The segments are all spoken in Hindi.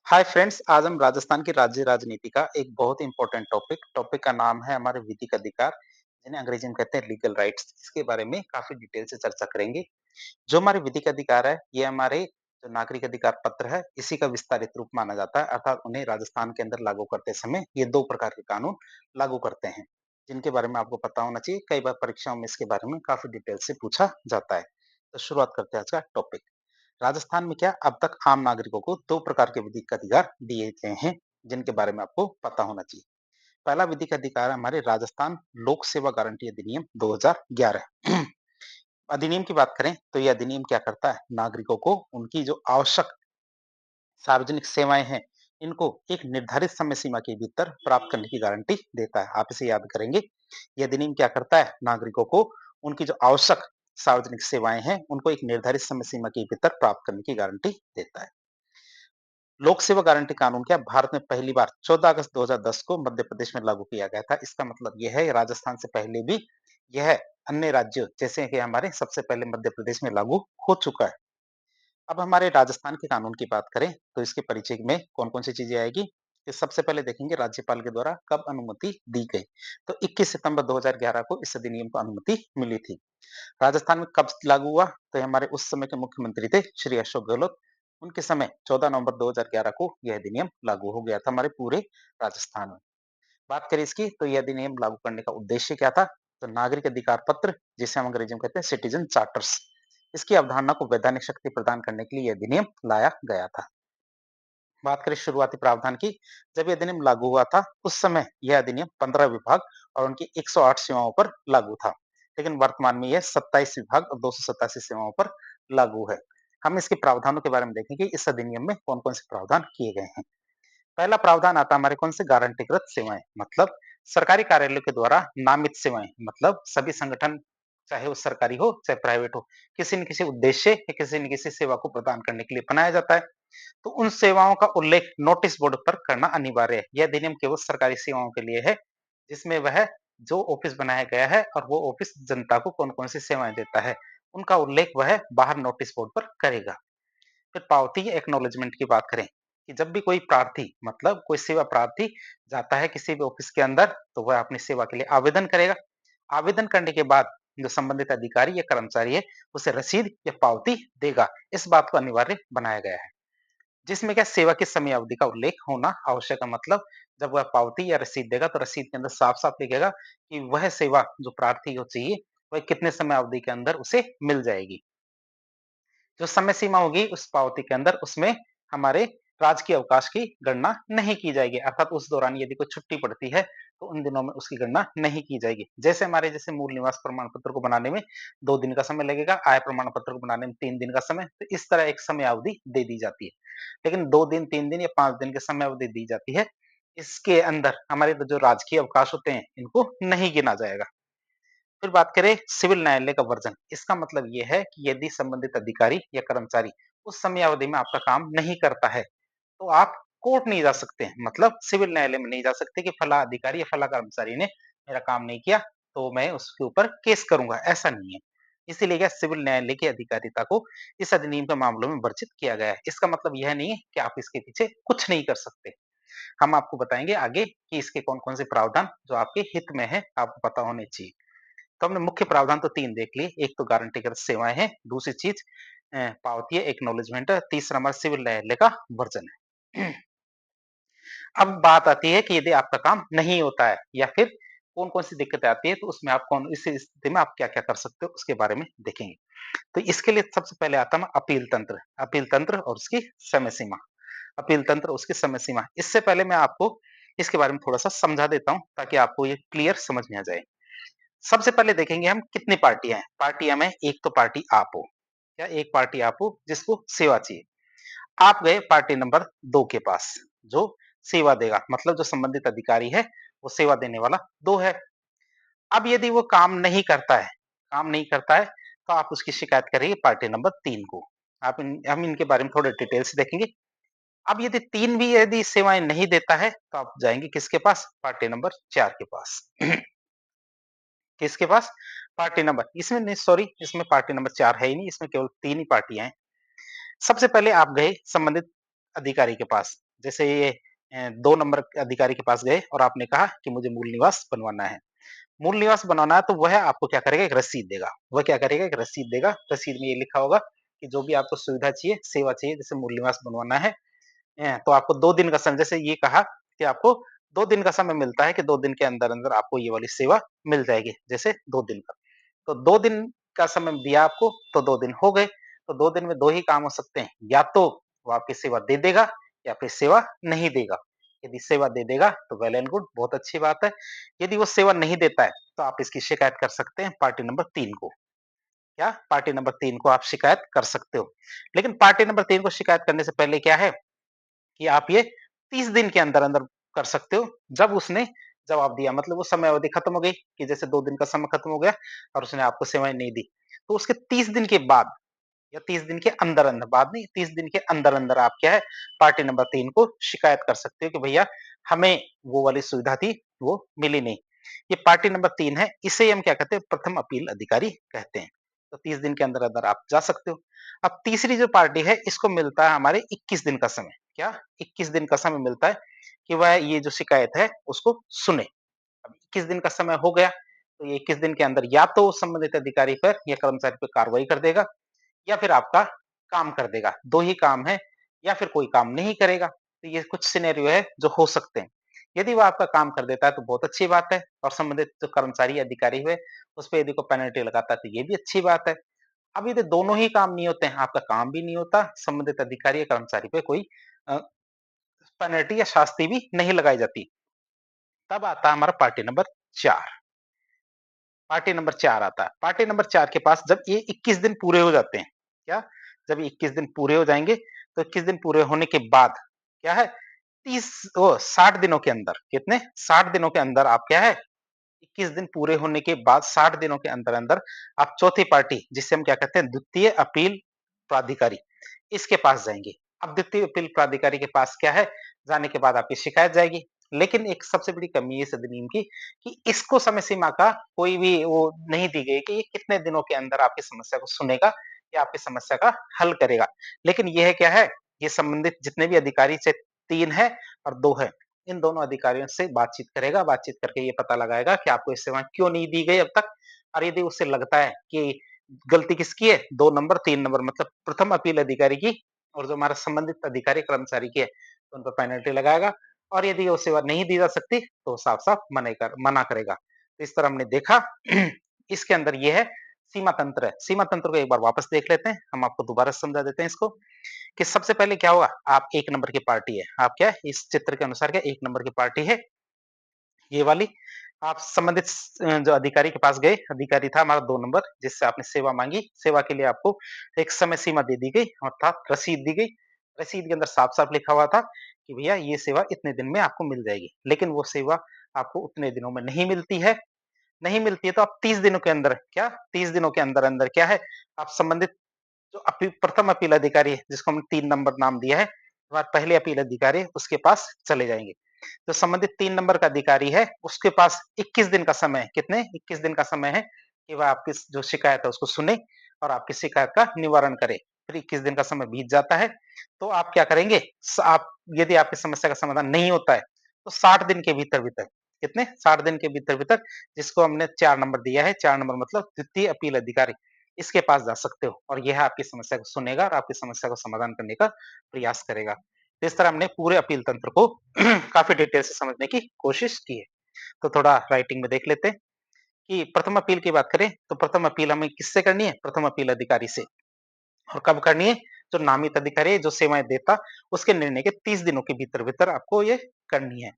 हाय फ्रेंड्स, आज हम राजस्थान की राज्य राजनीति का एक बहुत ही इम्पोर्टेंट टॉपिक का नाम है हमारे विधिक अधिकार, जिन्हें अंग्रेजी में कहते हैं लीगल राइट्स। इसके बारे में काफी डिटेल से चर्चा करेंगे। जो हमारे विधिक अधिकार है, ये हमारे जो नागरिक अधिकार पत्र है, इसी का विस्तारित रूप माना जाता है। अर्थात उन्हें राजस्थान के अंदर लागू करते समय ये दो प्रकार के कानून लागू करते हैं, जिनके बारे में आपको पता होना चाहिए। कई बार परीक्षाओं में इसके बारे में काफी डिटेल से पूछा जाता है। तो शुरुआत करते हैं आज का टॉपिक। राजस्थान में क्या अब तक आम नागरिकों को दो प्रकार के विधिक अधिकार दिए गए हैं, जिनके बारे में आपको पता होना चाहिए। पहला विधिक अधिकार है हमारे राजस्थान लोक सेवा गारंटी अधिनियम 2011। अधिनियम की बात करें तो यह अधिनियम क्या करता है, नागरिकों को उनकी जो आवश्यक सार्वजनिक सेवाएं हैं, इनको एक निर्धारित समय सीमा के भीतर प्राप्त करने की गारंटी देता है। आप इसे याद करेंगे। यह अधिनियम क्या करता है, नागरिकों को उनकी जो आवश्यक सार्वजनिक सेवाएं हैं, उनको एक निर्धारित समय सीमा के भीतर प्राप्त करने की गारंटी देता है। लोक सेवा गारंटी कानून क्या भारत में पहली बार 14 अगस्त 2010 को मध्य प्रदेश में लागू किया गया था। इसका मतलब यह है राजस्थान से पहले भी यह अन्य राज्यों जैसे कि हमारे सबसे पहले मध्य प्रदेश में लागू हो चुका है। अब हमारे राजस्थान के कानून की बात करें तो इसके परिचय में कौन-कौन सी चीजें आएगी। कि सबसे पहले देखेंगे राज्यपाल के द्वारा कब अनुमति दी गई। तो 21 सितंबर 2011 को इस अधिनियम को अनुमति मिली थी। राजस्थान में कब लागू हुआ, तो ये हमारे उस समय के मुख्यमंत्री थे श्री अशोक गहलोत। उनके समय 14 नवंबर 2011 को यह अधिनियम लागू हो गया था हमारे पूरे राजस्थान में। बात करें इसकी तो यह अधिनियम लागू करने का उद्देश्य क्या था, तो नागरिक अधिकार पत्र, जिसे हम अंग्रेजी में कहते हैं सिटीजन चार्टर्स, इसकी अवधारणा को वैधानिक शक्ति प्रदान करने के लिए यह अधिनियम लाया गया था। बात करें शुरुआती प्रावधान की, जब यह अधिनियम लागू हुआ था उस समय यह अधिनियम 15 विभाग और उनकी 108 सेवाओं पर लागू था। लेकिन वर्तमान में यह 27 विभाग और 287 सेवाओं पर लागू है। हम इसके प्रावधानों के बारे में देखेंगे, इस अधिनियम में कौन कौन से प्रावधान किए गए हैं। पहला प्रावधान आता है हमारे कौन से, गारंटीकृत सेवाएं, मतलब सरकारी कार्यालयों के द्वारा नामित सेवाएं, मतलब सभी संगठन, चाहे वो सरकारी हो चाहे प्राइवेट हो, किसी न किसी उद्देश्य या किसी न किसी सेवा को प्रदान करने के लिए बनाया जाता है। तो उन सेवाओं का उल्लेख नोटिस बोर्ड पर करना अनिवार्य है। यह अधिनियम केवल सरकारी सेवाओं के लिए है, जिसमें वह जो ऑफिस बनाया गया है और वो ऑफिस जनता को कौन-कौन सी सेवाएं देता है, उनका उल्लेख वह बाहर नोटिस बोर्ड पर करेगा। फिर पावती या एक्नॉलेजमेंट की बात करें, कि जब भी कोई प्रार्थी मतलब कोई सेवा प्रार्थी जाता है किसी भी ऑफिस के अंदर, तो वह अपनी सेवा के लिए आवेदन करेगा। आवेदन करने के बाद जो संबंधित अधिकारी या कर्मचारी है, उसे रसीद या पावती देगा। इस बात को अनिवार्य बनाया गया है, जिसमें क्या सेवा की समय अवधि का उल्लेख होना आवश्यक है। मतलब जब वह पावती या रसीद देगा तो रसीद के अंदर साफ-साफ लिखेगा कि वह सेवा जो प्रार्थी को चाहिए, वह कितने समय अवधि के अंदर उसे मिल जाएगी। जो समय सीमा होगी उस पावती के अंदर, उसमें हमारे राजकीय अवकाश की गणना नहीं की जाएगी। अर्थात उस दौरान यदि कोई छुट्टी पड़ती है, तो उन दिनों में उसकी गणना नहीं की जाएगी। जैसे हमारे जैसे मूल निवास प्रमाण पत्र को बनाने में 2 दिन का समय लगेगा, आय प्रमाण पत्र को बनाने में 3 दिन का समय, तो इस तरह एक समय अवधि दे दी जाती है। लेकिन 2 दिन, 3 दिन या 5 दिन की समय अवधि दी जाती है। इसके अंदर हमारे जो राजकीय अवकाश होते हैं, इनको नहीं गिना जाएगा। फिर बात करें सिविल न्यायालय का वर्जन, इसका मतलब ये है कि यदि संबंधित अधिकारी या कर्मचारी उस समय अवधि में आपका काम नहीं करता है, तो आप कोर्ट नहीं जा सकते। मतलब सिविल न्यायालय में नहीं जा सकते कि फला अधिकारी या फला कर्मचारी ने मेरा काम नहीं किया, तो मैं उसके ऊपर केस करूंगा, ऐसा नहीं है। इसीलिए क्या सिविल न्यायालय की अधिकारिता को इस अधिनियम के मामलों में वर्जित किया गया है। इसका मतलब यह नहीं है कि आप इसके पीछे कुछ नहीं कर सकते। हम आपको बताएंगे आगे कि इसके कौन कौन से प्रावधान जो आपके हित में है, आपको पता होने चाहिए। तो हमने मुख्य प्रावधान तो 3 देख लिए, एक तो गारंटीकृत सेवाएँ हैं, दूसरी चीज़ पावती है, एक्नॉलेजमेंट है, तीसरा हमारा सिविल न्यायालय का वर्जन है। अब बात आती है कि यदि आपका काम नहीं होता है या फिर कौन-कौन सी दिक्कतें आती है, तो उसमें आप कौन इस स्थिति में आप क्या-क्या कर सकते हो, उसके बारे में देखेंगे। तो इसके लिए सबसे पहले आता है अपील तंत्र और उसकी समय सीमा। अपील तंत्र, उसकी समय सीमा। इससे पहले मैं आपको इसके बारे में थोड़ा-सा समझा देता हूँ, ताकि आपको ये क्लियर समझ में आ जाए। सबसे पहले देखेंगे हम कितनी पार्टियां हैं। पार्टियां में एक तो पार्टी आप हो, या एक पार्टी आप हो जिसको सेवा चाहिए। आप गए पार्टी नंबर 2 के पास, जो सेवा देगा, मतलब जो संबंधित अधिकारी है वो सेवा देने वाला 2 है। अब यदि वो काम नहीं करता है, तो आप उसकी शिकायत करेंगे पार्टी नंबर 3 को। हम इनके बारे में थोड़े डिटेल से देखेंगे। अब यदि 3 भी यदि सेवाएं नहीं देता है, तो आप जाएंगे किसके पास, पार्टी नंबर 4 के पास। किसके पास, पार्टी नंबर, इसमें नहीं, सॉरी, इसमें पार्टी नंबर 4 है ही नहीं, इसमें केवल 3 ही पार्टियां हैं। सबसे पहले आप गए संबंधित अधिकारी के पास, जैसे ये 2 नंबर के अधिकारी के पास गए और आपने कहा कि मुझे मूल निवास बनवाना है। मूल निवास बनाना है तो वह आपको क्या करेगा, एक रसीद देगा। वह क्या करेगा, एक रसीद देगा। रसीद में ये लिखा होगा कि जो भी आपको सुविधा चाहिए, सेवा चाहिए, जैसे मूल निवास बनवाना है, तो आपको 2 दिन का समय, जैसे ये कहा कि आपको 2 दिन का समय मिलता है कि 2 दिन के अंदर-अंदर आपको ये वाली सेवा मिल जाएगी, जैसे 2 दिन का। तो 2 दिन का समय दिया आपको, तो 2 दिन हो गए। तो 2 दिन में 2 ही काम हो सकते हैं, या तो वो आपकी सेवा दे देगा या फिर सेवा नहीं देगा। यदि सेवा दे देगा तो वेल एंड गुड, बहुत अच्छी बात है। यदि वो सेवा नहीं देता है, तो आप इसकी शिकायत कर सकते हैं पार्टी नंबर 3 को। क्या? पार्टी नंबर 3 को आप शिकायत कर सकते हो। लेकिन पार्टी नंबर 3 को शिकायत करने से पहले क्या है कि आप ये 30 दिन के अंदर-अंदर कर सकते हो, जब उसने जवाब दिया। मतलब वो समय अवधि खत्म हो गई कि जैसे 2 दिन का समय खत्म हो गया और उसने आपको सेवाएँ नहीं दी। तो उसके 30 दिन के बाद या 30 दिन के अंदर-अंदर, बाद नहीं, 30 दिन के अंदर-अंदर आप क्या है, पार्टी नंबर 3 को शिकायत कर सकते हो कि भैया हमें वो वाली सुविधा थी, वो मिली नहीं। ये पार्टी नंबर 3 है, इसे हम क्या कहते हैं, प्रथम अपील अधिकारी कहते हैं। तो 30 दिन के अंदर-अंदर आप जा सकते हो। अब तीसरी जो पार्टी है, इसको मिलता है हमारे 21 दिन का समय। क्या? 21 दिन का समय मिलता है कि वह ये जो शिकायत है, उसको सुने। अब 21 दिन का समय हो गया, तो ये 21 दिन के अंदर या तो संबंधित अधिकारी पर या कर्मचारी पर कार्रवाई कर देगा या फिर आपका काम कर देगा। 2 ही काम है, या फिर कोई काम नहीं करेगा। तो ये कुछ सिनेरियो है जो हो सकते हैं। यदि वो आपका काम कर देता है तो बहुत अच्छी बात है, और संबंधित जो कर्मचारी या अधिकारी हुए, उस पे यदि कोई पेनल्टी लगाता है तो ये भी अच्छी बात है। अब यदि दोनों ही काम नहीं होते हैं, आपका काम भी नहीं होता, संबंधित अधिकारी या कर्मचारी पे कोई अ, पेनल्टी या शास्ति भी नहीं लगाई जाती। तब आता है हमारा पार्टी नंबर 4। पार्टी नंबर 4 आता है। पार्टी नंबर 4 के पास जब ये 21 दिन पूरे हो जाते हैं, क्या? जब ये 21 दिन पूरे हो जाएँगे, तो 21 दिन पूरे होने के बाद क्या है, 60 दिनों के अंदर, कितने? 60 दिनों के अंदर आप क्या है, 21 दिन पूरे होने के बाद 60 दिनों के अंदर-अंदर आप चौथी पार्टी, जिसे हम क्या कहते हैं, द्वितीय अपील प्राधिकारी, इसके पास जाएँगे। अब द्वितीय अपील प्राधिकारी के पास क्या है, जाने के बाद आपकी शिकायत जाएगी। लेकिन एक सबसे बड़ी कमी है इस अधिनियम की कि इसको समय सीमा का कोई भी वो नहीं दी गई कि ये कितने दिनों के अंदर आपकी समस्या को सुनेगा या आपकी समस्या का हल करेगा। लेकिन ये है क्या है, ये संबंधित जितने भी अधिकारी, चाहे 3 है और 2 है, इन दोनों अधिकारियों से बातचीत करेगा, बातचीत करके ये पता लगाएगा कि आपको ये सेवाएँ क्यों नहीं दी गई अब तक, और यदि उसे लगता है कि गलती किसकी है, 2 नंबर, 3 नंबर, मतलब प्रथम अपील अधिकारी की और जो हमारा संबंधित अधिकारी कर्मचारी की है, तो उन पर पेनल्टी लगाएगा, और यदि वो सेवा नहीं दी जा सकती, तो साफ-साफ मना करेगा। तो इस तरह हमने देखा इसके अंदर ये है, सीमा तंत्र है। सीमा तंत्र को एक बार वापस देख लेते हैं, हम आपको दोबारा समझा देते हैं इसको, कि सबसे पहले क्या होगा, आप 1 नंबर की पार्टी है। आप क्या है, इस चित्र के अनुसार क्या 1 नंबर की पार्टी है, ये वाली। आप संबंधित जो अधिकारी के पास गए, अधिकारी था हमारा 2 नंबर, जिससे आपने सेवा माँगी। सेवा के लिए आपको एक समय सीमा दे दी गई, अर्थात रसीद दी गई। रसीद के अंदर साफ-साफ लिखा हुआ था कि भैया ये सेवा इतने दिन में आपको मिल जाएगी। लेकिन वो सेवा आपको उतने दिनों में नहीं मिलती है। नहीं मिलती है तो आप 30 दिनों के अंदर क्या, 30 दिनों के अंदर-अंदर क्या है, आप संबंधित जो प्रथम अपील अधिकारी है, जिसको हमने 3 नंबर नाम दिया है, हमारे पहले अपील अधिकारी है, उसके पास चले जाएँगे। जो संबंधित 3 नंबर का अधिकारी है, उसके पास 21 दिन का समय है। कितने? 21 दिन का समय है कि वह आपकी जो शिकायत है उसको सुने और आपकी शिकायत का निवारण करे। फिर 21 दिन का समय बीत जाता है, तो आप क्या करेंगे? आप यदि आपकी समस्या का समाधान नहीं होता है, तो 60 दिन के भीतर-भीतर, कितने? 60 दिन के भीतर-भीतर, जिसको हमने 4 नंबर दिया है, 4 नंबर मतलब द्वितीय अपील अधिकारी, इसके पास जा सकते हो, और यह आपकी समस्या को सुनेगा और आपकी समस्या का समाधान करने का प्रयास करेगा। तो इस तरह हमने पूरे अपील तंत्र को काफ़ी डिटेल से समझने की कोशिश की है। तो थोड़ा राइटिंग में देख लेते हैं कि प्रथम अपील की बात करें, तो प्रथम अपील हमें किससे करनी है? प्रथम अपील अधिकारी से। और कब करनी है? जो नामित अधिकारी है, जो सेवाएँ देता, उसके निर्णय के 30 दिनों के भीतर-भीतर आपको ये करनी है।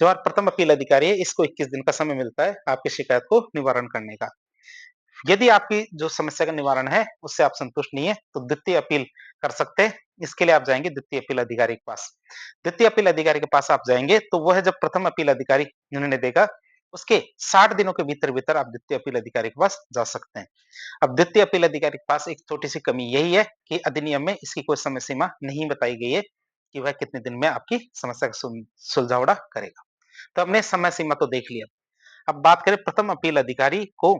जो हमारा प्रथम अपील अधिकारी है, इसको 21 दिन का समय मिलता है आपकी शिकायत को निवारण करने का। यदि आपकी जो समस्या का निवारण है, उससे आप संतुष्ट नहीं है, तो द्वितीय अपील कर सकते हैं। इसके लिए आप जाएँगे द्वितीय अपील अधिकारी के पास। द्वितीय अपील अधिकारी के पास आप जाएँगे, तो वह जब प्रथम अपील अधिकारी निर्णय देगा, उसके 60 दिनों के भीतर-भीतर आप द्वितीय अपील अधिकारी के पास जा सकते हैं। अब द्वितीय अपील अधिकारी के पास एक छोटी-सी कमी यही है कि अधिनियम में इसकी कोई समय सीमा नहीं बताई गई है कि वह कितने दिन में आपकी समस्या का सुलझावड़ा करेगा। तो हमने समय सीमा तो देख लिया। अब बात करें प्रथम अपील अधिकारी को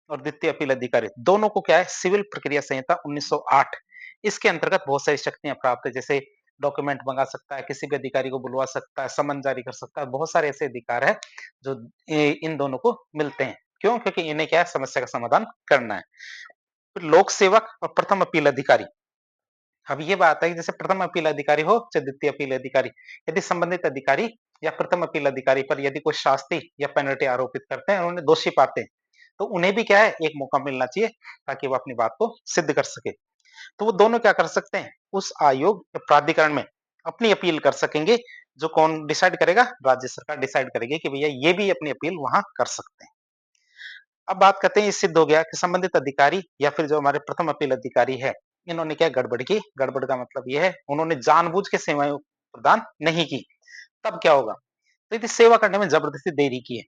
और द्वितीय अपील अधिकारी, दोनों को क्या है, सिविल प्रक्रिया संहिता 1908, इसके अंतर्गत बहुत सारी शक्तियाँ प्राप्त है, जैसे डॉक्यूमेंट मंगा सकता है, किसी भी अधिकारी को बुलवा सकता है, समन जारी कर सकता है। बहुत सारे ऐसे अधिकार हैं जो इन दोनों को मिलते हैं। क्यों? क्योंकि इन्हें क्या है समस्या का समाधान करना है। फिर लोक सेवक और प्रथम अपील अधिकारी। अब ये बात है कि जैसे प्रथम अपील अधिकारी हो चाहे द्वितीय अपील अधिकारी, यदि संबंधित अधिकारी या प्रथम अपील अधिकारी पर यदि कोई शास्ति या पेनल्टी आरोपित करते हैं और उन्हें दोषी पाते हैं, तो उन्हें भी क्या है एक मौका मिलना चाहिए ताकि वो अपनी बात को सिद्ध कर सके। तो वो दोनों क्या कर सकते हैं, उस आयोग या प्राधिकरण में अपनी अपील कर सकेंगे। जो कौन डिसाइड करेगा? राज्य सरकार डिसाइड करेगी कि भैया ये भी अपनी अपील वहां कर सकते हैं। अब बात करते हैं, ये सिद्ध हो गया कि संबंधित अधिकारी या फिर जो हमारे प्रथम अपील अधिकारी है, इन्होंने क्या गड़बड़ की। गड़बड़ का मतलब ये है उन्होंने जानबूझ के सेवाएं प्रदान नहीं की। तब क्या होगा? तो यदि सेवा करने में जबरदस्ती देरी की है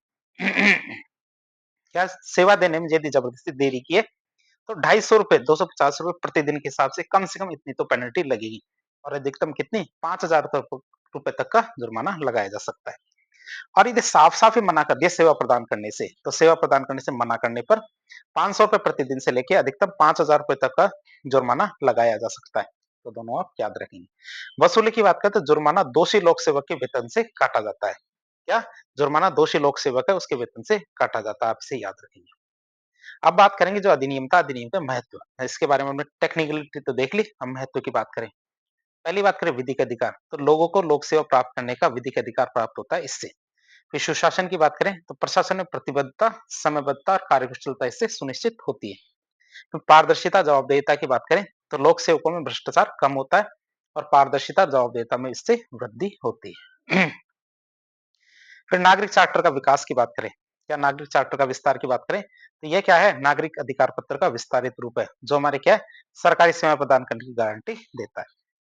क्या सेवा देने में यदि जबरदस्ती देरी की है, तो ₹250 ₹250 प्रतिदिन के हिसाब से कम इतनी तो पेनल्टी लगेगी और अधिकतम कितनी? ₹5000 रुपए तक का जुर्माना लगाया जा सकता है। और यदि साफ-साफ ही मना कर दिया सेवा प्रदान करने से, तो सेवा प्रदान करने से मना करने पर ₹500 प्रतिदिन से लेके अधिकतम ₹5000 तक का जुर्माना लगाया जा सकता है। तो दोनों आप याद रखेंगे। वसूली की बात करें तो जुर्माना दोषी लोक सेवक के वेतन से काटा जाता है। क्या? जुर्माना दोषी लोक सेवक है उसके वेतन से काटा जाता है, आप इसे याद रखेंगे। अब बात करेंगे जो अधिनियम था, अधिनियम का महत्व। इसके बारे में हमने टेक्निकलिटी तो देख ली, अब महत्व की बात करें। पहली बात करें विधिक अधिकार, तो लोगों को लोक सेवा प्राप्त करने का विधिक अधिकार प्राप्त होता है इससे। फिर सुशासन की बात करें तो प्रशासन में प्रतिबद्धता, समयबद्धता और कार्यकुशलता इससे सुनिश्चित होती है। तो पारदर्शिता, जवाबदेहिता की बात करें तो लोक सेवकों में भ्रष्टाचार कम होता है और पारदर्शिता, जवाबदेहिता में इससे वृद्धि होती है। फिर नागरिक चार्टर का विकास की बात करें, या नागरिक चार्टर का विस्तार की बात करें, तो ये क्या है? नागरिक अधिकार पत्र का विस्तारित रूप है, जो हमारे क्या है? सरकारी सेवा प्रदान करने की गारंटी देता है।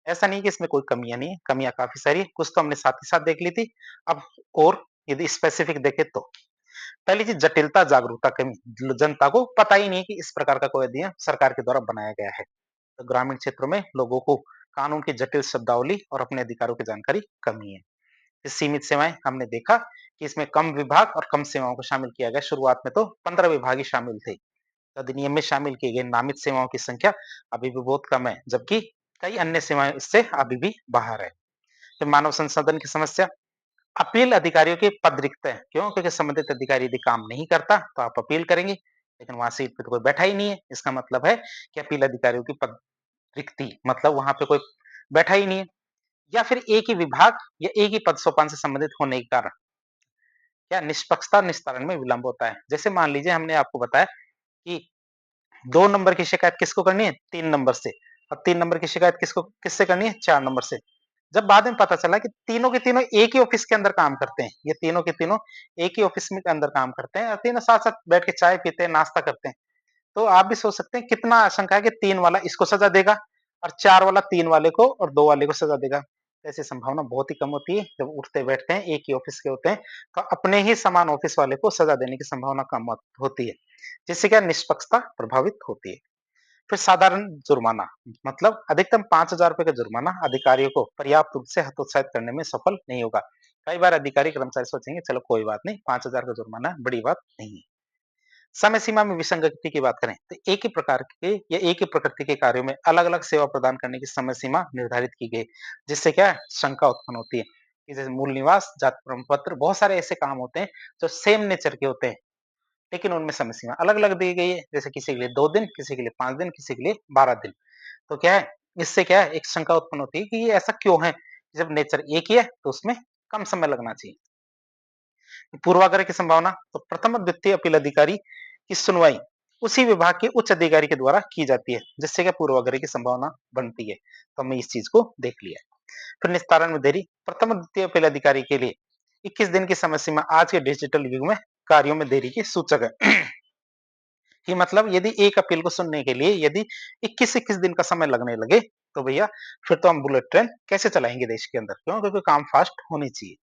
ऐसा नहीं कि इसमें कोई कमियाँ नहीं है, कमियाँ काफ़ी सारी है, कुछ तो हमने साथ ही साथ देख ली थी। अब और यदि स्पेसिफिक देखें तो पहली चीज़ जटिलता, जागरूकता कमी। जनता को पता ही नहीं है कि इस प्रकार का कोई अधिनियम सरकार के द्वारा बनाया गया है। तो ग्रामीण क्षेत्रों में लोगों को कानून की जटिल शब्दावली और अपने अधिकारों की जानकारी कमी है। सीमित सेवाएँ हमने देखा कि इसमें कम विभाग और कम सेवाओं को शामिल किया गया। शुरुआत में तो 15 विभाग ही शामिल थे। अधिनियम में शामिल की गई नामित सेवाओं की संख्या अभी भी बहुत कम है, जबकि कई अन्य सेवाएँ इससे अभी भी बाहर है। फिर मानव संसाधन की समस्या, अपील अधिकारियों के पद रिक्त हैं। क्यों? क्योंकि संबंधित अधिकारी यदि काम नहीं करता, तो आप अपील करेंगे, लेकिन वहाँ सीट पे तो कोई बैठा ही नहीं है। इसका मतलब है कि अपील अधिकारियों की पद रिक्ति मतलब वहाँ पे कोई बैठा ही नहीं है। या फिर एक ही विभाग या एक ही पद सोपान से संबंधित होने के कारण क्या निष्पक्षता निस्तारण में विलंब होता है। जैसे मान लीजिए हमने आपको बताया कि 2 नंबर की शिकायत किसको करनी है? 3 नंबर से और 3 नंबर की शिकायत किससे करनी है? 4 नंबर से। जब बाद में पता चला कि तीनों के तीनों एक ही ऑफिस के अंदर काम करते हैं, ये तीनों के तीनों एक ही ऑफिस में के अंदर काम करते हैं और तीनों साथ-साथ बैठ के चाय पीते हैं, नाश्ता करते हैं। तो आप भी सोच सकते हैं कितना आशंका है कि 3 वाला इसको सज़ा देगा और 4 वाला 3 वाले को और 2 वाले को सज़ा देगा। ऐसी संभावना बहुत ही कम होती है। जब उठते-बैठते हैं, एक ही ऑफिस के होते हैं, तो अपने ही समान ऑफिस वाले को सज़ा देने की संभावना कम होती है, जिससे क्या निष्पक्षता प्रभावित होती है। फिर साधारण जुर्माना मतलब अधिकतम ₹5000 का जुर्माना अधिकारियों को पर्याप्त रूप से हतोत्साहित करने में सफल नहीं होगा। कई बार अधिकारी कर्मचारी सोचेंगे चलो कोई बात नहीं, 5000 का जुर्माना बड़ी बात नहीं है। समय सीमा में विसंगति की बात करें तो एक ही प्रकार के या एक ही प्रकृति के कार्यों में अलग-अलग सेवा प्रदान करने की समय सीमा निर्धारित की गई, जिससे क्या है शंका उत्पन्न होती है कि जैसे मूल निवास, जाति प्रमाण पत्र, बहुत सारे ऐसे काम होते हैं जो सेम नेचर के होते हैं, लेकिन उनमें समय सीमा अलग-अलग दी गई है। जैसे किसी के लिए 2 दिन, किसी के लिए 5 दिन, किसी के लिए 12 दिन। तो क्या है, इससे क्या है एक शंका उत्पन्न होती है कि ये ऐसा क्यों है? जब नेचर एक ही है तो उसमें कम समय लगना चाहिए। पूर्वाग्रह की संभावना, तो प्रथम और द्वितीय अपील अधिकारी की सुनवाई उसी विभाग के उच्च अधिकारी के द्वारा की जाती है, जिससे क्या पूर्वाग्रह की संभावना बनती है। तो हमने इस चीज को देख लिया। फिर निस्तारण में देरी, प्रथम और द्वितीय अपील अधिकारी के लिए 21 दिन की समय सीमा आज के डिजिटल युग में कार्यों में देरी की सूचक है। कि मतलब यदि एक अपील को सुनने के लिए यदि 21-21 दिन का समय लगने लगे, तो भैया फिर तो हम बुलेट ट्रेन कैसे चलाएंगे देश के अंदर? क्यों? क्योंकि काम फास्ट होनी चाहिए।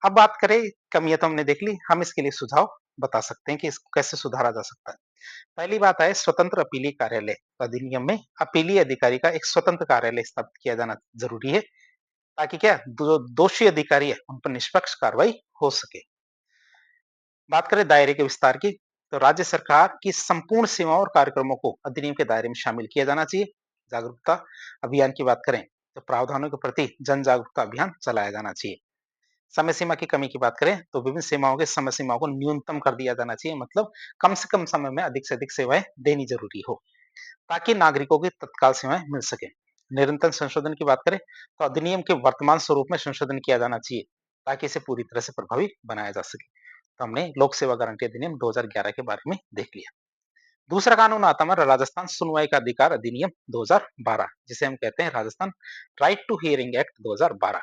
अब बात करें, कमियाँ तो हमने देख ली, हम इसके लिए सुझाव बता सकते हैं कि इसको कैसे सुधारा जा सकता है। पहली बात है स्वतंत्र अपीलीय कार्यालय। अधिनियम में अपीलीय अधिकारी का एक स्वतंत्र कार्यालय स्थापित किया जाना ज़रूरी है, ताकि क्या जो दोषी अधिकारी है, उन पर निष्पक्ष कार्रवाई हो सके। बात करें दायरे के विस्तार की, तो राज्य सरकार की संपूर्ण सेवाओं और कार्यक्रमों को अधिनियम के दायरे में शामिल किया जाना चाहिए। जागरूकता अभियान की बात करें, तो प्रावधानों के प्रति जन जागरूकता अभियान चलाया जाना चाहिए। समय सीमा की कमी की बात करें तो विभिन्न सेवाओं की समय सीमाओं को न्यूनतम कर दिया जाना चाहिए, मतलब कम से कम समय में अधिक से अधिक सेवाएं देनी जरूरी हो, ताकि नागरिकों की तत्काल सेवाएं मिल सके। निरंतर संशोधन की बात करें तो अधिनियम के वर्तमान स्वरूप में संशोधन किया जाना चाहिए, ताकि इसे पूरी तरह से प्रभावी बनाया जा सके। तो हमने लोक सेवा गारंटी अधिनियम 2011 के बारे में देख लिया। दूसरा कानून आता है हमारा राजस्थान सुनवाई का अधिकार अधिनियम 2012, जिसे हम कहते हैं Rajasthan right to hearing act 2012।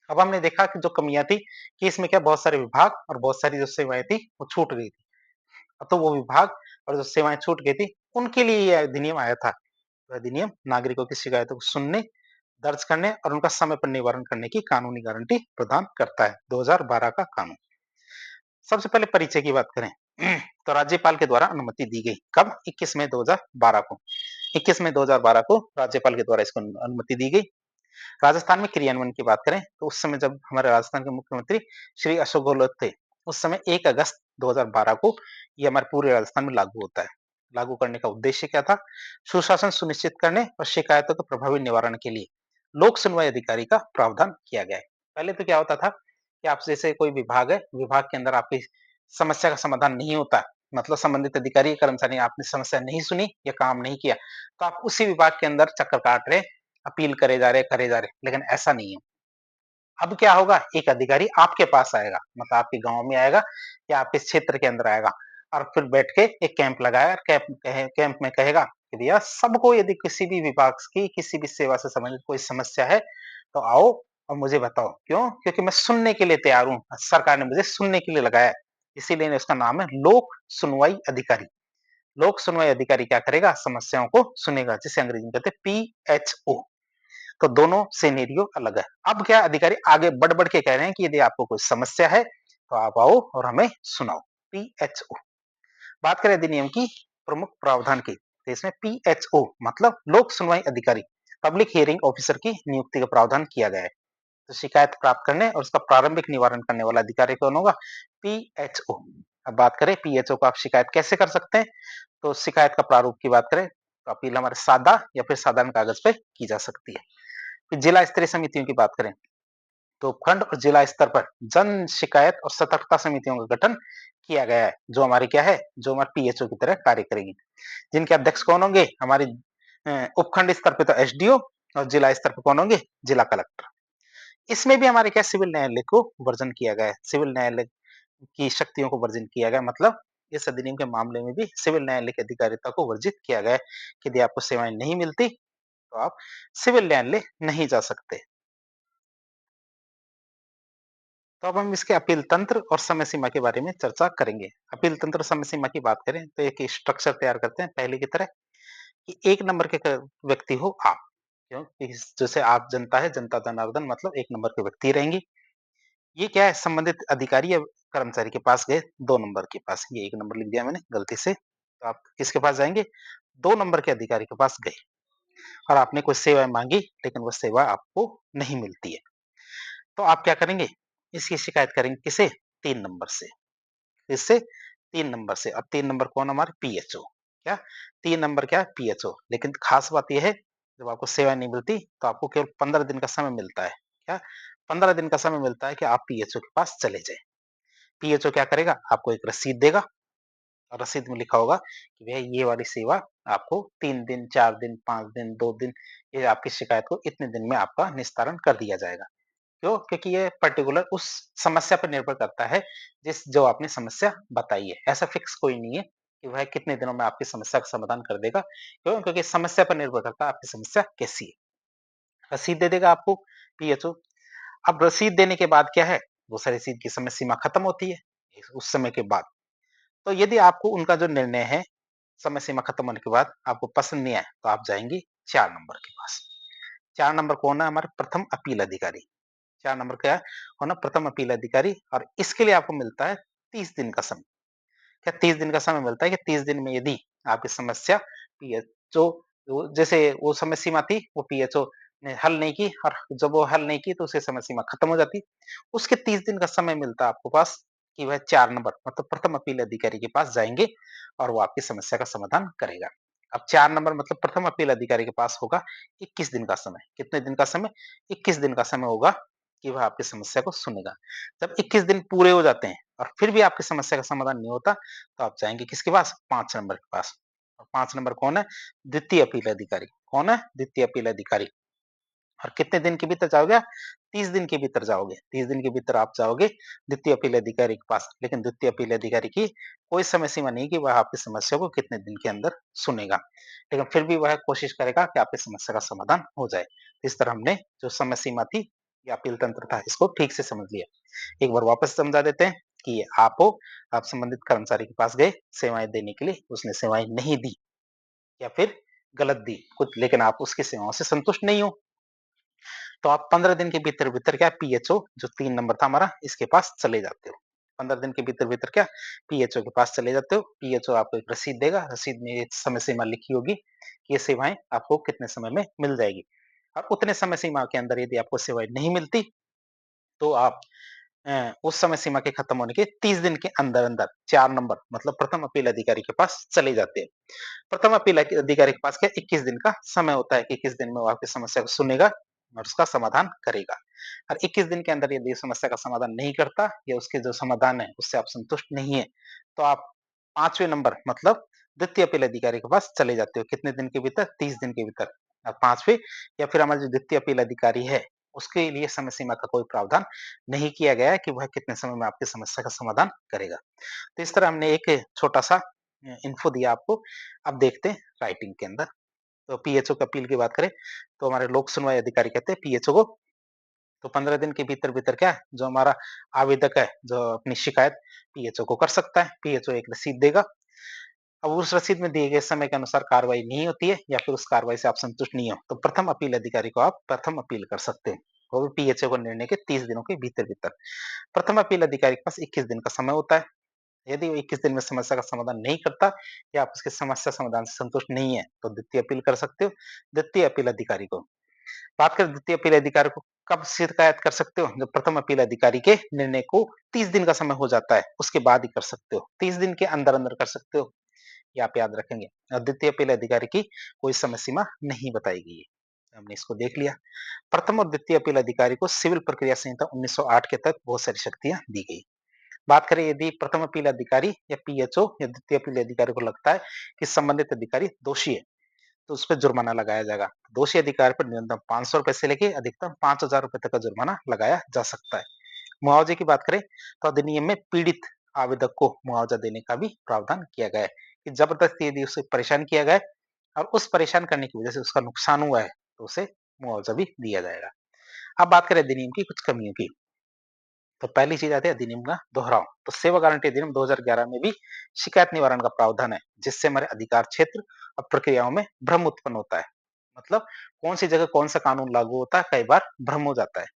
अब हमने देखा कि जो कमियां थी कि इसमें क्या बहुत सारे विभाग और बहुत सारी जो सेवाएं थी वो छूट गई थी। अब तो वो विभाग और जो सेवाएं छूट गई थी उनके लिए ये अधिनियम आया था। तो अधिनियम नागरिकों की शिकायतों को सुनने, दर्ज करने और उनका समय पर निवारण करने की कानूनी गारंटी प्रदान करता है। 2012 का कानून। सबसे पहले परिचय की बात करें तो राज्यपाल के द्वारा अनुमति दी गई। कब? 21 मई 2012 को। 21 मई 2012 को राज्यपाल के द्वारा इसको अनुमति दी गई। राजस्थान में क्रियान्वयन की बात करें तो उस समय जब हमारे राजस्थान के मुख्यमंत्री श्री अशोक गहलोत थे, उस समय 1 अगस्त 2012 को ये हमारे पूरे राजस्थान में लागू होता है। लागू करने का उद्देश्य क्या था? सुशासन सुनिश्चित करने और शिकायतों के प्रभावी निवारण के लिए लोक सुनवाई अधिकारी का प्रावधान किया गया है। पहले तो क्या होता था कि आप जैसे कोई विभाग है, विभाग के अंदर आपकी समस्या का समाधान नहीं होता, मतलब संबंधित अधिकारी या कर्मचारी आपने समस्या नहीं सुनी या काम नहीं किया, तो आप उसी विभाग के अंदर चक्कर काट रहे, अपील करे जा रहे, लेकिन ऐसा नहीं है। अब क्या होगा? एक अधिकारी आपके पास आएगा, मतलब आपके गाँव में आएगा या आपके क्षेत्र के अंदर आएगा और फिर बैठ के एक कैंप लगाया और कैंप में कहेगा कि भैया सबको यदि किसी भी विभाग की किसी भी सेवा से संबंधित कोई समस्या है, तो आओ और मुझे बताओ। क्यों? क्योंकि मैं सुनने के लिए तैयार हूँ। सरकार ने मुझे सुनने के लिए लगाया है। इसीलिए इसका नाम है लोक सुनवाई अधिकारी। लोक सुनवाई अधिकारी क्या करेगा? समस्याओं को सुनेगा, जिसे अंग्रेजी में कहते हैं पीएचओ। तो दोनों सिनेरियो अलग है। अब क्या अधिकारी आगे बढ़-बढ़ के कह रहे हैं कि यदि आपको कोई समस्या है, तो आप आओ और हमें सुनाओ। पीएचओ। बात करें अधिनियम की प्रमुख प्रावधान की, तो इसमें पीएचओ मतलब लोक सुनवाई अधिकारी, पब्लिक हियरिंग ऑफिसर की नियुक्ति का प्रावधान किया गया है। तो शिकायत प्राप्त करने और उसका प्रारंभिक निवारण करने वाला अधिकारी कौन होगा? पीएचओ। अब बात करें पीएचओ को आप शिकायत कैसे कर सकते हैं? तो शिकायत का प्रारूप की बात करें तो अपील हमारे सादा या फिर साधारण कागज पे की जा सकती है। फिर जिला स्तरीय समितियों की बात करें तो उपखंड और जिला स्तर पर जन शिकायत और सतर्कता समितियों का गठन किया गया है, जो हमारी क्या है, जो हमारे पीएचओ की तरह कार्य करेगी, जिनके अध्यक्ष कौन होंगे? हमारी उपखंड स्तर पे तो एसडीओ और जिला स्तर पे कौन होंगे? जिला कलेक्टर। इसमें भी हमारे क्या सिविल न्यायालय को वर्जन किया गया है, सिविल न्यायालय की शक्तियों को वर्जन किया गया, मतलब इस अधिनियम के मामले में भी सिविल न्यायालय की अधिकारिता को वर्जित किया गया है कि यदि आपको सेवाएं नहीं मिलती तो आप सिविल न्यायालय नहीं जा सकते। तो अब हम इसके अपील तंत्र और समय सीमा के बारे में चर्चा करेंगे। अपील तंत्र और समय सीमा की बात करें तो एक स्ट्रक्चर तैयार करते हैं पहले की तरह कि 1 नंबर के व्यक्ति हो आप। क्यों? जैसे आप जनता है, जनता जनार्दन मतलब 1 नंबर के व्यक्ति रहेंगे। ये क्या है? संबंधित अधिकारी या कर्मचारी के पास गए 2 नंबर के पास, ये 1 नंबर लिख दिया मैंने गलती से। तो आप किसके पास जाएँगे? 2 नंबर के अधिकारी के पास गए और आपने कोई सेवा माँगी, लेकिन वो सेवा आपको नहीं मिलती है। तो आप क्या करेंगे? इसकी शिकायत करेंगे किसे? 3 नंबर से। किससे? 3 नंबर से। अब 3 नंबर कौन हमारे? पीएचओ। क्या? 3 नंबर क्या है? पीएचओ। लेकिन खास बात ये है, जब आपको सेवा नहीं मिलती, तो आपको केवल 15 दिन का समय मिलता है। क्या? 15 दिन का समय मिलता है कि आप पीएचओ के पास चले जाएँ। पीएचओ क्या करेगा? आपको एक रसीद देगा और रसीद में लिखा होगा कि भैया ये वाली सेवा आपको 3 दिन, 4 दिन, 5 दिन, 2 दिन, ये आपकी शिकायत को इतने दिन में आपका निस्तारण कर दिया जाएगा। क्यों? क्योंकि ये पर्टिकुलर उस समस्या पर निर्भर करता है, जिस जो आपने समस्या बताई है। ऐसा फिक्स कोई नहीं है कि वह कितने दिनों में आपकी समस्या का समाधान कर देगा। क्यों? क्योंकि समस्या पर निर्भर करता है आपकी समस्या कैसी है। रसीद दे देगा आपको पीएचओ। अब रसीद देने के बाद क्या है? वो रसीद की समय सीमा खत्म होती है, उस समय के बाद। तो यदि आपको उनका जो निर्णय है, समय सीमा खत्म होने के बाद आपको पसंद नहीं आया, तो आप जाएँगे 4 नंबर के पास। 4 नंबर कौन है? हमारे प्रथम अपील अधिकारी। 4 नंबर क्या है? और ना प्रथम अपील अधिकारी, और इसके लिए आपको मिलता है 30 दिन का समय। क्या 30 दिन का समय मिलता है कि 30 दिन में यदि आपकी समस्या पीएचओ वो जैसे वो समय सीमा थी, वो पीएचओ ने हल नहीं की और जब वो हल नहीं की तो उसकी समय सीमा खत्म हो जाती। उसके 30 दिन का समय मिलता है आपको पास कि वह 4 नंबर मतलब प्रथम अपील अधिकारी के पास जाएँगे और वो आपकी समस्या का समाधान करेगा। अब 4 नंबर मतलब प्रथम अपील अधिकारी के पास होगा 21 दिन का समय। कितने दिन का समय? 21 दिन का समय होगा कि वह आपकी समस्या को सुनेगा। जब 21 दिन पूरे हो जाते हैं और फिर भी आपकी समस्या का समाधान नहीं होता, तो आप जाएँगे किसके पास? 5 नंबर के पास। और 5 नंबर कौन है? द्वितीय अपील अधिकारी। कौन है? द्वितीय अपील अधिकारी। और कितने दिन के भीतर जाओगे आप? 30 दिन के भीतर जाओगे। 30 दिन के भीतर आप जाओगे द्वितीय अपील अधिकारी के पास। लेकिन द्वितीय अपील अधिकारी की कोई समय सीमा नहीं कि वह आपकी समस्या को कितने दिन के अंदर सुनेगा। लेकिन फिर भी वह कोशिश करेगा कि आपकी समस्या का समाधान हो जाए। इस तरह हमने जो समय सीमा थी या अपील तंत्र था, इसको ठीक से समझ लिया। एक बार वापस समझा देते हैं कि ये आप हो, आप संबंधित कर्मचारी के पास गए सेवाएँ देने के लिए, उसने सेवाएँ नहीं दी या फिर गलत दी कुछ, लेकिन आप उसकी सेवाओं से संतुष्ट नहीं हो। तो आप 15 दिन के भीतर-भीतर क्या पीएचओ जो 3 नंबर था हमारा इसके पास चले जाते हो। 15 दिन के भीतर-भीतर क्या पीएचओ के पास चले जाते हो। पीएचओ आपको एक रसीद देगा, रसीद में एक समय सीमा लिखी होगी कि ये सेवाएँ आपको कितने समय में मिल जाएगी। और उतने समय सीमा के अंदर यदि आपको सेवाएँ नहीं मिलती, तो आप उस समय सीमा के खत्म होने के 30 दिन के अंदर-अंदर 4 नंबर मतलब प्रथम अपील अधिकारी के पास चले जाते हैं। प्रथम अपील अधिकारी के पास क्या 21 दिन का समय होता है कि 21 दिन में वो आपकी समस्या को सुनेगा और उसका समाधान करेगा। और 21 दिन के अंदर यदि समस्या का समाधान नहीं करता या उसके जो समाधान है उससे आप संतुष्ट नहीं है, तो आप 5वें नंबर मतलब द्वितीय अपील अधिकारी के पास चले जाते हो। कितने दिन के भीतर? 30 दिन के भीतर। 5वें या फिर हमारा जो द्वितीय अपील अधिकारी है, उसके लिए समय सीमा का कोई प्रावधान नहीं किया गया है कि वह कितने समय में आपकी समस्या का समाधान करेगा। तो इस तरह हमने एक छोटा-सा इन्फो दिया आपको। अब देखते हैं राइटिंग के अंदर। तो पीएचओ की अपील की बात करें, तो हमारे लोक सुनवाई अधिकारी कहते हैं पीएचओ को, तो 15 दिन के भीतर-भीतर क्या है, जो हमारा आवेदक है, जो अपनी शिकायत पीएचओ को कर सकता है। पीएचओ एक रसीद देगा। अब उस रसीद में दिए गए समय के अनुसार कार्रवाई नहीं होती है या फिर उस कार्रवाई से आप संतुष्ट नहीं हो, तो प्रथम अपील अधिकारी को आप प्रथम अपील कर सकते हैं। वो भी पीएचओ को निर्णय के 30 दिनों के भीतर-भीतर। प्रथम अपील अधिकारी के पास 21 दिन का समय होता है। यदि वो 21 दिन में समस्या का समाधान नहीं करता या आप उसकी समस्या समाधान से संतुष्ट नहीं है, तो द्वितीय अपील कर सकते हो, द्वितीय अपील अधिकारी को। बात करें द्वितीय अपील अधिकारी को कब शिकायत कर सकते हो? जब प्रथम अपील अधिकारी के निर्णय को 30 दिन का समय हो जाता है, उसके बाद ही कर सकते हो। 30 दिन के अंदर-अंदर कर सकते हो, ये आप याद रखेंगे। और द्वितीय अपील अधिकारी की कोई समय सीमा नहीं बताई गई है। हमने इसको देख लिया। प्रथम और द्वितीय अपील अधिकारी को सिविल प्रक्रिया संहिता 1908 के तहत बहुत सारी शक्तियाँ दी गई। बात करें यदि प्रथम अपील अधिकारी या पीएचओ या द्वितीय अपील अधिकारी को लगता है कि संबंधित अधिकारी दोषी है, तो उस पे जुर्माना लगाया जाएगा। दोषी अधिकारी पर न्यूनतम ₹500 से लेके अधिकतम ₹5000 तक का जुर्माना लगाया जा सकता है। मुआवजे की बात करें तो अधिनियम में पीड़ित आवेदक को मुआवजा देने का भी प्रावधान किया गया है कि जबरदस्ती यदि उसे परेशान किया गया है और उस परेशान करने की वजह से उसका नुकसान हुआ है, तो उसे मुआवजा भी दिया जाएगा। अब बात करें अधिनियम की कुछ कमियों की। तो पहली चीज आती है अधिनियम का दोहराव। तो सेवा गारंटी अधिनियम 2011 में भी शिकायत निवारण का प्रावधान है, जिससे हमारे अधिकार क्षेत्र और प्रक्रियाओं में भ्रम उत्पन्न होता है। मतलब कौन सी जगह कौन सा कानून लागू होता है, कई बार भ्रम हो जाता है।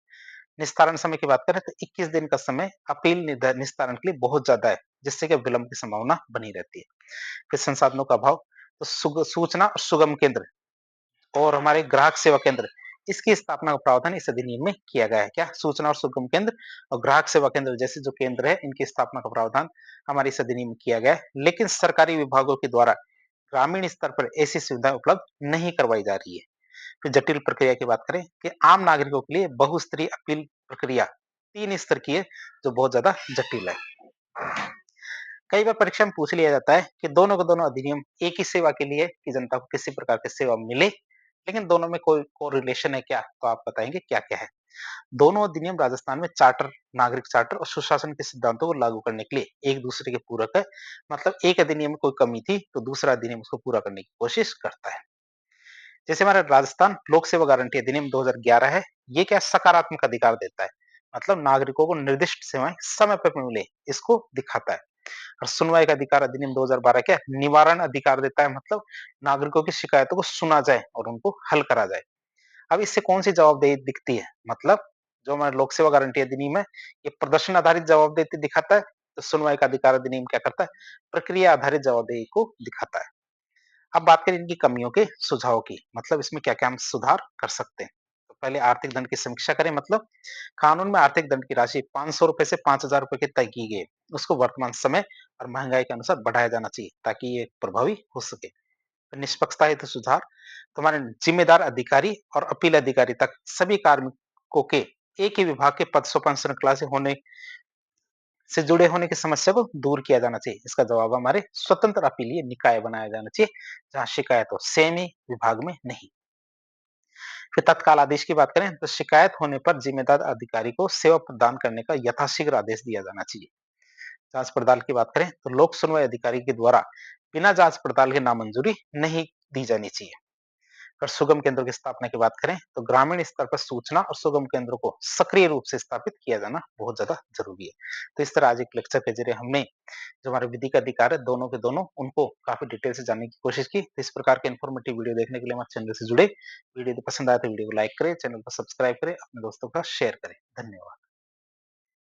निस्तारण समय की बात करें तो 21 दिन का समय अपील निस्तारण के लिए बहुत ज्यादा है, जिससे कि विलंब की संभावना बनी रहती है। फिर संसाधनों का अभाव, तो सूचना और सुगम केंद्र और हमारे ग्राहक सेवा केंद्र, इसकी स्थापना का प्रावधान इस अधिनियम में किया गया है। क्या? सूचना और सुगम केंद्र और ग्राहक सेवा केंद्र जैसे जो केंद्र है, इनकी स्थापना का प्रावधान हमारे इस अधिनियम में किया गया है। लेकिन सरकारी विभागों के द्वारा ग्रामीण स्तर पर ऐसी सुविधाएं उपलब्ध नहीं करवाई जा रही है। फिर जटिल प्रक्रिया की बात करें कि आम नागरिकों के लिए बहुस्तरीय अपील प्रक्रिया 3 स्तर की है, जो बहुत ज्यादा जटिल है। कई बार परीक्षा में पूछ लिया जाता है कि दोनों के दोनों अधिनियम एक ही सेवा के लिए कि जनता को किसी प्रकार की सेवा मिले, लेकिन दोनों में कोई कोरिलेशन है क्या? तो आप बताएंगे क्या-क्या है? दोनों अधिनियम राजस्थान में चार्टर, नागरिक चार्टर और सुशासन के सिद्धांतों को लागू करने के लिए एक दूसरे के पूरक है। मतलब एक अधिनियम में कोई कमी थी, तो दूसरा अधिनियम उसको पूरा करने की कोशिश करता है। जैसे हमारा राजस्थान लोक सेवा गारंटी अधिनियम 2011 है, ये क्या सकारात्मक अधिकार देता है, मतलब नागरिकों को निर्दिष्ट सेवाएं समय पर मिले, इसको दिखाता है। और सुनवाई का अधिकार अधिनियम 2012 क्या निवारण अधिकार देता है, मतलब नागरिकों की शिकायतों को सुना जाए और उनको हल करा जाए। अब इससे कौन सी जवाबदेही दिखती है, मतलब जो हमारा लोक सेवा गारंटी अधिनियम है, ये प्रदर्शन आधारित जवाबदेही दिखाता है, तो सुनवाई का अधिकार अधिनियम क्या करता है, प्रक्रिया आधारित जवाबदेही को दिखाता है। अब बात करें इनकी कमियों के सुझाव की, मतलब इसमें क्या-क्या हम सुधार कर सकते हैं। तो पहले आर्थिक दंड की समीक्षा करें, मतलब कानून में आर्थिक दंड की राशि ₹500 से ₹5000 की तय की गई है। उसको वर्तमान समय और महंगाई के अनुसार बढ़ाया जाना चाहिए ताकि ये प्रभावी हो सके। निष्पक्षता हेतु सुधार, तो हमारे जिम्मेदार अधिकारी और अपील अधिकारी तक सभी कार्मिकों के एक ही विभाग के पद सोपान श्रृंखला से जुड़े होने की समस्या को दूर किया जाना चाहिए। इसका जवाब हमारे स्वतंत्र अपीलीय निकाय बनाया जाना चाहिए, जहाँ शिकायत हो सेम ही विभाग में नहीं। फिर तत्काल आदेश की बात करें तो शिकायत होने पर जिम्मेदार अधिकारी को सेवा प्रदान करने का यथाशीघ्र आदेश दिया जाना चाहिए। जांच पड़ताल की बात करें तो लोक सुनवाई अधिकारी के द्वारा बिना जांच पड़ताल के नामंजूरी नहीं दी जानी चाहिए। अगर सुगम केंद्रों की स्थापना की बात करें तो ग्रामीण स्तर पर सूचना और सुगम केंद्रों को सक्रिय रूप से स्थापित किया जाना बहुत ज्यादा जरूरी है। तो इस तरह आज एक लेक्चर के जरिए हमने जो हमारे विधिक अधिकार है दोनों के दोनों उनको काफी डिटेल से जानने की कोशिश की। तो इस प्रकार के इन्फॉर्मेटिव वीडियो देखने के लिए हमारे चैनल से जुड़े। वीडियो पसंद आए तो वीडियो को लाइक करें, चैनल को सब्सक्राइब करें, अपने दोस्तों का शेयर करें। धन्यवाद।